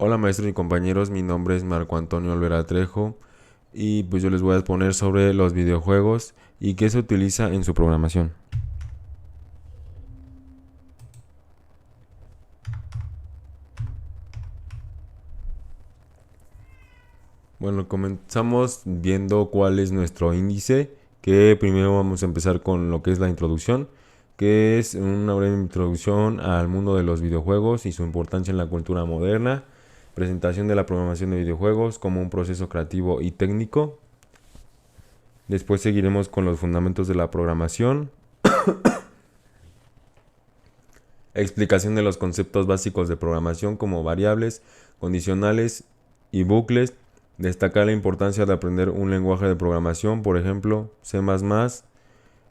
Hola maestros y compañeros, mi nombre es Marco Antonio Olvera Trejo y pues yo les voy a exponer sobre los videojuegos y qué se utiliza en su programación. Bueno, comenzamos viendo cuál es nuestro índice, que primero vamos a empezar con lo que es la introducción, que es una breve introducción al mundo de los videojuegos y su importancia en la cultura moderna, presentación de la programación de videojuegos como un proceso creativo y técnico. Después seguiremos con los fundamentos de la programación, explicación de los conceptos básicos de programación como variables, condicionales y bucles, destacar la importancia de aprender un lenguaje de programación, por ejemplo, C++,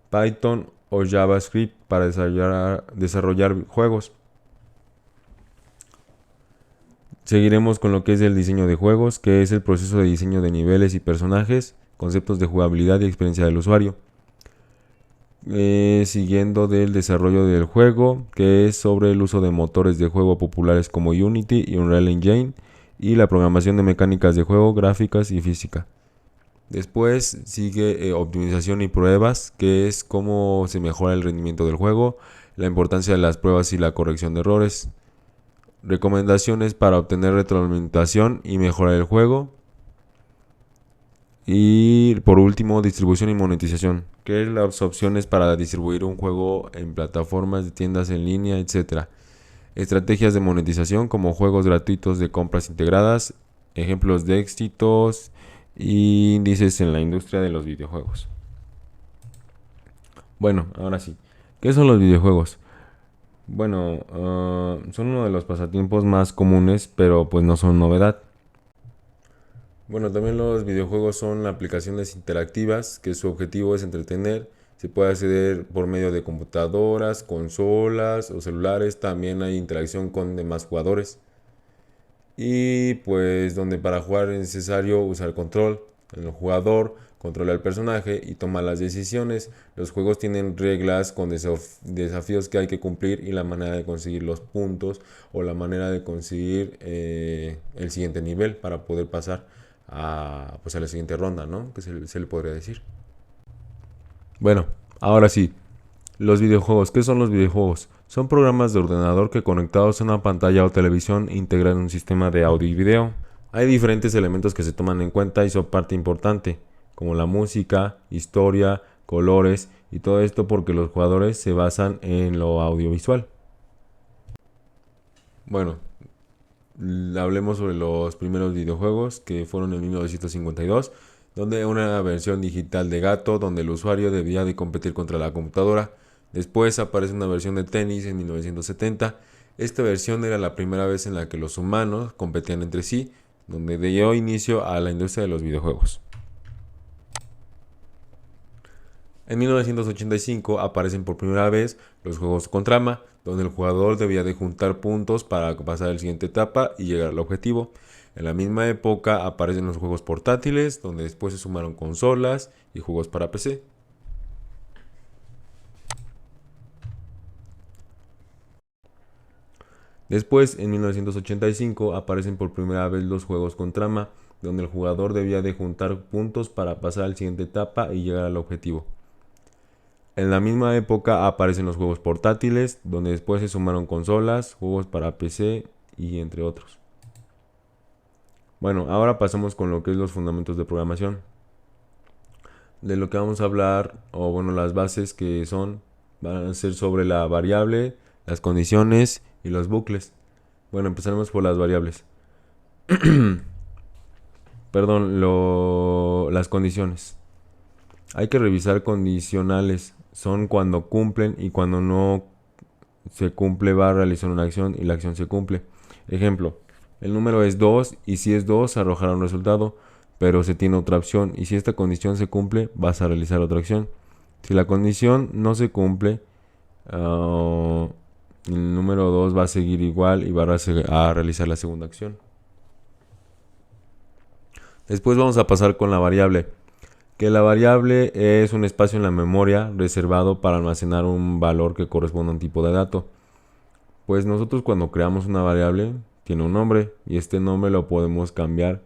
Python o JavaScript para desarrollar juegos. Seguiremos con lo que es el diseño de juegos, que es el proceso de diseño de niveles y personajes, conceptos de jugabilidad y experiencia del usuario. Siguiendo del desarrollo del juego, que es sobre el uso de motores de juego populares como Unity y Unreal Engine, y la programación de mecánicas de juego, gráficas y física. Después sigue optimización y pruebas, que es cómo se mejora el rendimiento del juego, la importancia de las pruebas y la corrección de errores, recomendaciones para obtener retroalimentación y mejorar el juego. Y por último, distribución y monetización, que es las opciones para distribuir un juego en plataformas de tiendas en línea, etc. Estrategias de monetización como juegos gratuitos de compras integradas, ejemplos de éxitos y índices en la industria de los videojuegos. Bueno, ahora sí, ¿qué son los videojuegos? Bueno, son uno de los pasatiempos más comunes, pero pues no son novedad. Bueno, también los videojuegos son aplicaciones interactivas que su objetivo es entretener. Se puede acceder por medio de computadoras, consolas o celulares. También hay interacción con demás jugadores. Y pues donde para jugar es necesario usar control. El jugador controla el personaje y toma las decisiones. Los juegos tienen reglas con desafíos que hay que cumplir y la manera de conseguir los puntos o la manera de conseguir el siguiente nivel para poder pasar pues a la siguiente ronda, ¿no? Que se le podría decir. Bueno, ahora sí, los videojuegos. ¿Qué son los videojuegos? Son programas de ordenador que conectados a una pantalla o televisión integran un sistema de audio y video. Hay diferentes elementos que se toman en cuenta y son parte importante, como la música, historia, colores y todo esto porque los jugadores se basan en lo audiovisual. Bueno, hablemos sobre los primeros videojuegos que fueron en 1952, donde una versión digital de Gato, donde el usuario debía de competir contra la computadora. Después aparece una versión de tenis en 1970. Esta versión era la primera vez en la que los humanos competían entre sí, donde dio inicio a la industria de los videojuegos. En 1985 aparecen por primera vez los juegos con trama, donde el jugador debía de juntar puntos para pasar a la siguiente etapa y llegar al objetivo. En la misma época aparecen los juegos portátiles, donde después se sumaron consolas y juegos para PC. Después, en 1985, aparecen por primera vez los juegos con trama, donde el jugador debía de juntar puntos para pasar a la siguiente etapa y llegar al objetivo. En la misma época aparecen los juegos portátiles, donde después se sumaron consolas, juegos para PC y entre otros. Bueno, ahora pasamos con lo que es los fundamentos de programación. De lo que vamos a hablar, o bueno, las bases que van a ser sobre la variable, las condiciones y los bucles. Bueno, empezaremos por las variables. Perdón, las condiciones. Hay que revisar condicionales. Son cuando cumplen y cuando no se cumple va a realizar una acción y la acción se cumple. Ejemplo, el número es 2 y si es 2 arrojará un resultado, pero se tiene otra opción y si esta condición se cumple vas a realizar otra acción. Si la condición no se cumple, el número 2 va a seguir igual y va a realizar la segunda acción. Después vamos a pasar con la variable, que la variable es un espacio en la memoria reservado para almacenar un valor que corresponde a un tipo de dato. Pues nosotros cuando creamos una variable, tiene un nombre y este nombre lo podemos cambiar,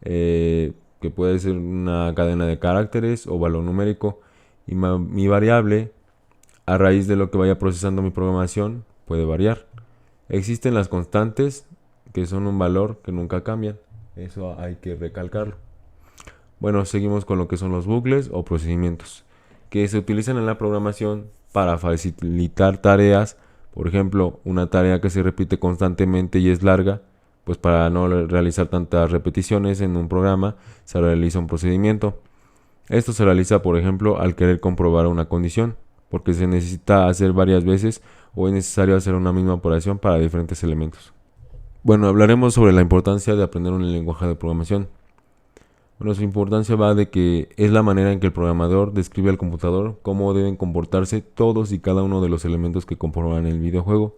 que puede ser una cadena de caracteres o valor numérico, y mi variable, a raíz de lo que vaya procesando mi programación, puede variar. Existen las constantes, que son un valor que nunca cambian. Eso hay que recalcarlo. Bueno, seguimos con lo que son los bucles o procedimientos, que se utilizan en la programación para facilitar tareas. Por ejemplo, una tarea que se repite constantemente y es larga, pues para no realizar tantas repeticiones en un programa, se realiza un procedimiento. Esto se realiza, por ejemplo, al querer comprobar una condición, porque se necesita hacer varias veces o es necesario hacer una misma operación para diferentes elementos. Bueno, hablaremos sobre la importancia de aprender un lenguaje de programación. Bueno, su importancia va de que es la manera en que el programador describe al computador cómo deben comportarse todos y cada uno de los elementos que conforman el videojuego.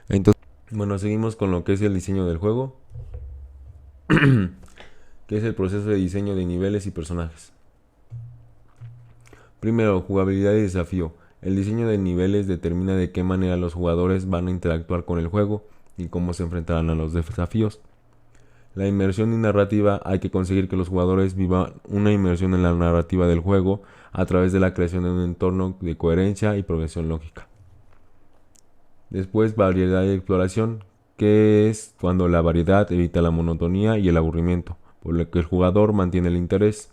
Entonces, bueno, seguimos con lo que es el diseño del juego, que es el proceso de diseño de niveles y personajes. Primero, jugabilidad y desafío. El diseño de niveles determina de qué manera los jugadores van a interactuar con el juego y cómo se enfrentarán a los desafíos. La inmersión y narrativa, hay que conseguir que los jugadores vivan una inmersión en la narrativa del juego a través de la creación de un entorno de coherencia y progresión lógica. Después, variedad y exploración, que es cuando la variedad evita la monotonía y el aburrimiento, por lo que el jugador mantiene el interés.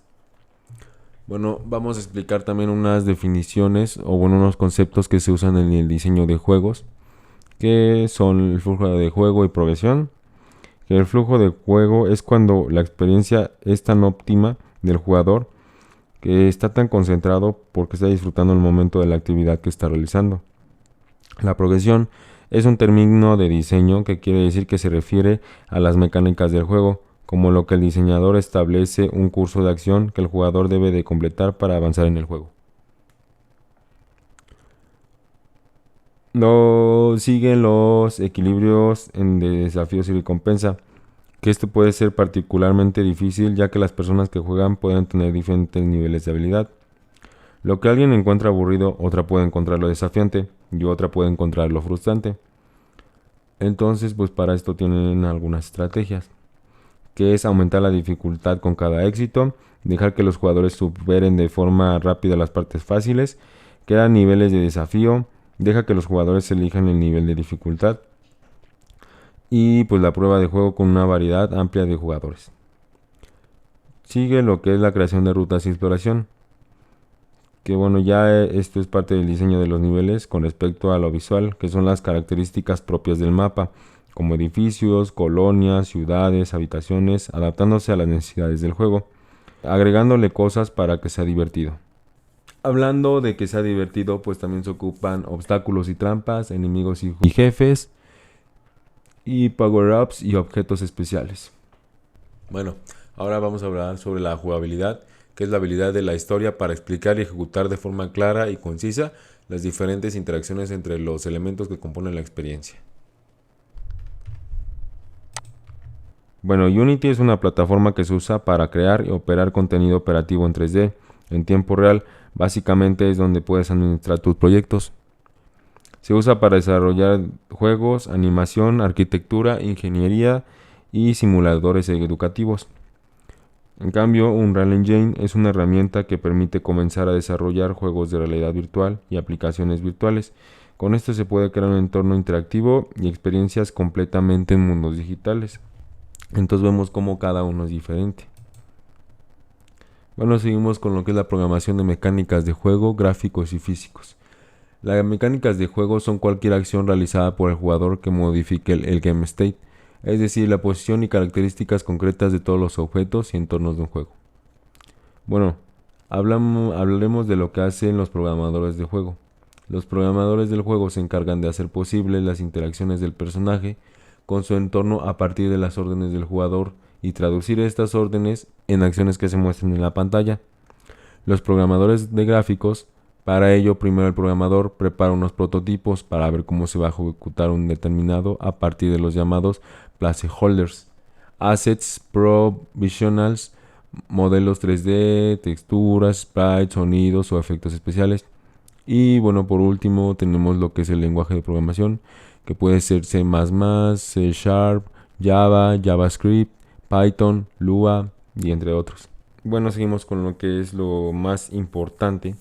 Bueno, vamos a explicar también unas definiciones o unos conceptos que se usan en el diseño de juegos, que son el flujo de juego y progresión. El flujo de juego es cuando la experiencia es tan óptima del jugador que está tan concentrado porque está disfrutando el momento de la actividad que está realizando. La progresión es un término de diseño que quiere decir que se refiere a las mecánicas del juego, como lo que el diseñador establece un curso de acción que el jugador debe de completar para avanzar en el juego. Siguen los equilibrios en desafíos y recompensa, que esto puede ser particularmente difícil ya que las personas que juegan pueden tener diferentes niveles de habilidad. Lo que alguien encuentra aburrido, otra puede encontrarlo desafiante y otra puede encontrarlo frustrante. Entonces, pues para esto tienen algunas estrategias, que es aumentar la dificultad con cada éxito, dejar que los jugadores superen de forma rápida las partes fáciles, crear niveles de desafío, deja que los jugadores elijan el nivel de dificultad, y pues la prueba de juego con una variedad amplia de jugadores. Sigue lo que es la creación de rutas y exploración, que bueno, ya esto es parte del diseño de los niveles con respecto a lo visual, que son las características propias del mapa, como edificios, colonias, ciudades, habitaciones, adaptándose a las necesidades del juego, agregándole cosas para que sea divertido. Hablando de que sea divertido, pues también se ocupan obstáculos y trampas, enemigos y jefes, y power-ups y objetos especiales. Bueno, ahora vamos a hablar sobre la jugabilidad, que es la habilidad de la historia para explicar y ejecutar de forma clara y concisa las diferentes interacciones entre los elementos que componen la experiencia. Bueno, Unity es una plataforma que se usa para crear y operar contenido operativo en 3D en tiempo real. Básicamente es donde puedes administrar tus proyectos. Se usa para desarrollar juegos, animación, arquitectura, ingeniería y simuladores educativos. En cambio, Unreal Engine es una herramienta que permite comenzar a desarrollar juegos de realidad virtual y aplicaciones virtuales. Con esto se puede crear un entorno interactivo y experiencias completamente en mundos digitales. Entonces vemos cómo cada uno es diferente. Bueno, seguimos con lo que es la programación de mecánicas de juego, gráficos y físicos. Las mecánicas de juego son cualquier acción realizada por el jugador que modifique el game state, es decir, la posición y características concretas de todos los objetos y entornos de un juego. Bueno, hablaremos de lo que hacen los programadores de juego. Los programadores del juego se encargan de hacer posible las interacciones del personaje con su entorno a partir de las órdenes del jugador y traducir estas órdenes en acciones que se muestren en la pantalla. Los programadores de gráficos, para ello primero el programador prepara unos prototipos para ver cómo se va a ejecutar un determinado a partir de los llamados placeholders, assets provisionals, modelos 3D, texturas, sprites, sonidos o efectos especiales. Y bueno, por último tenemos lo que es el lenguaje de programación, que puede ser C++, C#, Java, JavaScript, Python, Lua y entre otros. Bueno, seguimos con lo que es lo más importante.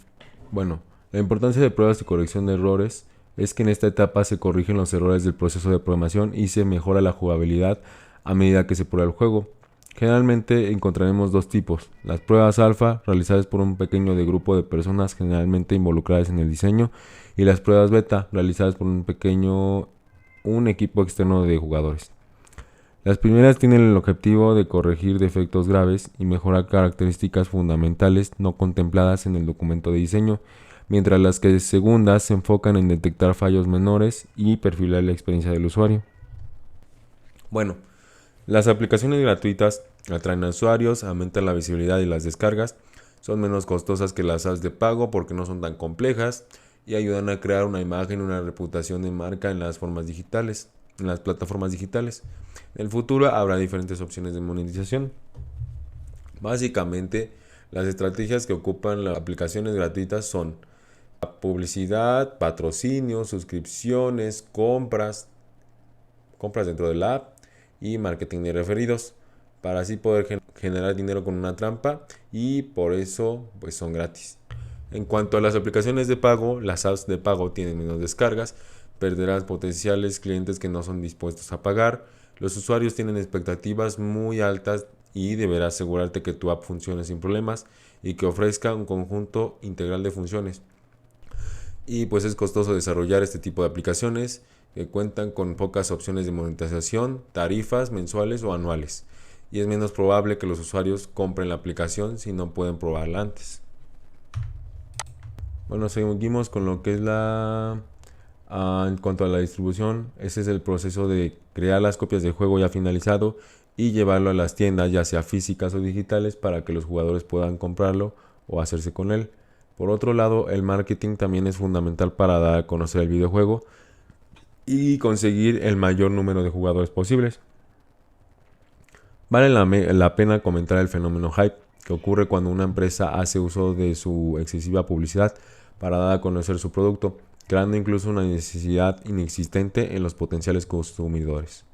Bueno, la importancia de pruebas y corrección de errores es que en esta etapa se corrigen los errores del proceso de programación y se mejora la jugabilidad a medida que se prueba el juego. Generalmente encontraremos dos tipos: las pruebas alfa, realizadas por un pequeño grupo de personas generalmente involucradas en el diseño, y las pruebas beta, realizadas por un equipo externo de jugadores. Las primeras tienen el objetivo de corregir defectos graves y mejorar características fundamentales no contempladas en el documento de diseño, mientras las segundas se enfocan en detectar fallos menores y perfilar la experiencia del usuario. Bueno, las aplicaciones gratuitas atraen a usuarios, aumentan la visibilidad y las descargas, son menos costosas que las apps de pago porque no son tan complejas y ayudan a crear una imagen y una reputación de marca en las plataformas digitales. En el futuro habrá diferentes opciones de monetización. Básicamente, las estrategias que ocupan las aplicaciones gratuitas son publicidad, patrocinio, suscripciones, compras dentro de la app y marketing de referidos, para así poder generar dinero con una trampa, y por eso pues son gratis. En cuanto a las aplicaciones de pago, las apps de pago tienen menos descargas, perderás potenciales clientes que no son dispuestos a pagar, los usuarios tienen expectativas muy altas y deberás asegurarte que tu app funcione sin problemas y que ofrezca un conjunto integral de funciones. Y pues es costoso desarrollar este tipo de aplicaciones que cuentan con pocas opciones de monetización, tarifas mensuales o anuales, y es menos probable que los usuarios compren la aplicación si no pueden probarla antes. Bueno, seguimos con lo que es en cuanto a la distribución. Ese es el proceso de crear las copias del juego ya finalizado y llevarlo a las tiendas, ya sea físicas o digitales, para que los jugadores puedan comprarlo o hacerse con él. Por otro lado, el marketing también es fundamental para dar a conocer el videojuego y conseguir el mayor número de jugadores posibles. Vale la pena comentar el fenómeno hype, que ocurre cuando una empresa hace uso de su excesiva publicidad para dar a conocer su producto, creando incluso una necesidad inexistente en los potenciales consumidores.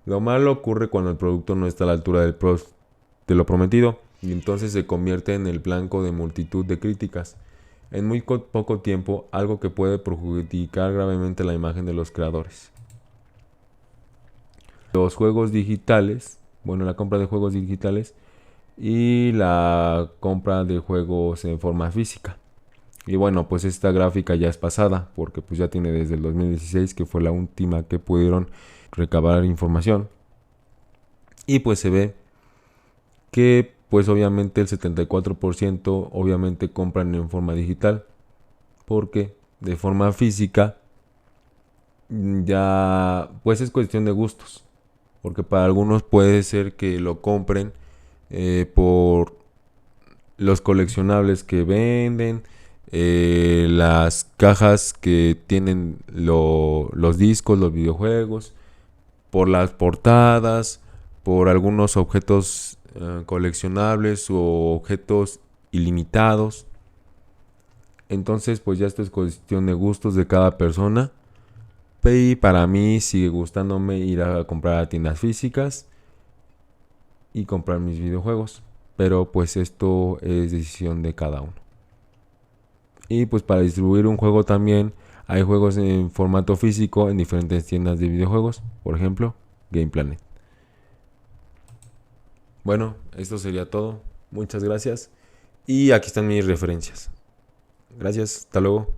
Lo malo ocurre cuando el producto no está a la altura de lo prometido, y entonces se convierte en el blanco de multitud de críticas en muy poco tiempo, algo que puede perjudicar gravemente la imagen de los creadores. Los juegos digitales, la compra de juegos digitales y la compra de juegos en forma física. Y bueno, pues esta gráfica ya es pasada, porque pues ya tiene desde el 2016, que fue la última que pudieron recabar información. Y pues se ve que pues obviamente el 74% obviamente compran en forma digital, porque de forma física ya pues es cuestión de gustos, porque para algunos puede ser que lo compren por los coleccionables que venden, las cajas que tienen los discos, los videojuegos, por las portadas, por algunos objetos coleccionables o objetos ilimitados. Entonces pues ya esto es cuestión de gustos de cada persona, y para mí sigue gustándome ir a comprar a tiendas físicas y comprar mis videojuegos, pero pues esto es decisión de cada uno. Y pues para distribuir un juego también hay juegos en formato físico en diferentes tiendas de videojuegos, por ejemplo Game Planet. Bueno, esto sería todo. Muchas gracias. Y aquí están mis referencias. Gracias, hasta luego.